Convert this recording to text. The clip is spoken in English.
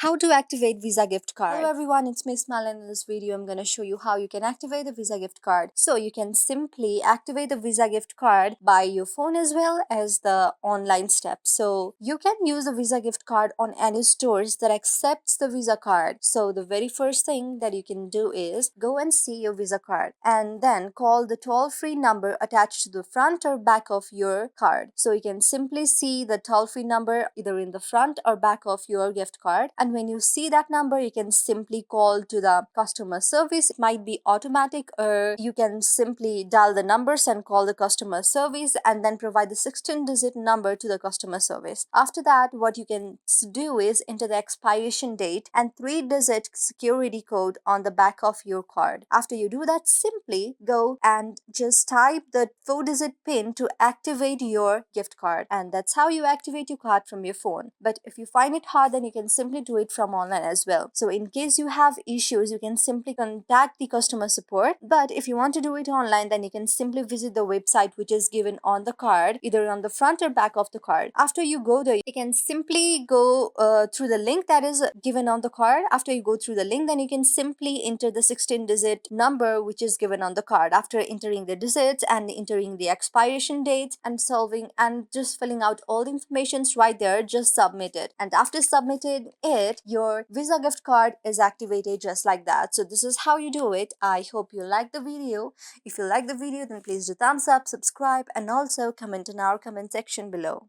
How to activate Visa gift card. Hello everyone, it's Miss Malan. In this video I'm going to show you how you can activate the Visa gift card. So you can simply activate the Visa gift card by your phone as well as the online step. So you can use the Visa gift card on any stores that accepts the Visa card. So the very first thing that you can do is go and see your Visa card and then call the toll-free number attached to the front or back of your card. So you can simply see the toll-free number either in the front or back of your gift card, and when you see that number you can simply call to the customer service. It might be automatic or you can simply dial the numbers and call the customer service and then provide the 16-digit number to the customer service. After that, what you can do is enter the expiration date and 3-digit security code on the back of your card. After you do that, simply go and just type the 4-digit pin to activate your gift card, and that's how you activate your card from your phone. But if you find it hard, then you can simply do it from online as well. So in case you have issues, you can simply contact the customer support. But if you want to do it online, then you can simply visit the website which is given on the card, either on the front or back of the card. After you go there, you can simply go through the link that is given on the card. After you go through the link, then you can simply enter the 16-digit number which is given on the card. After entering the digits and entering the expiration date and solving and just filling out all the informations right there, just submit it. And after submitting it, your Visa gift card is activated just like that. So this is how you do it. I hope you like the video. If you like the video, then please do thumbs up, subscribe, and also comment in our comment section below.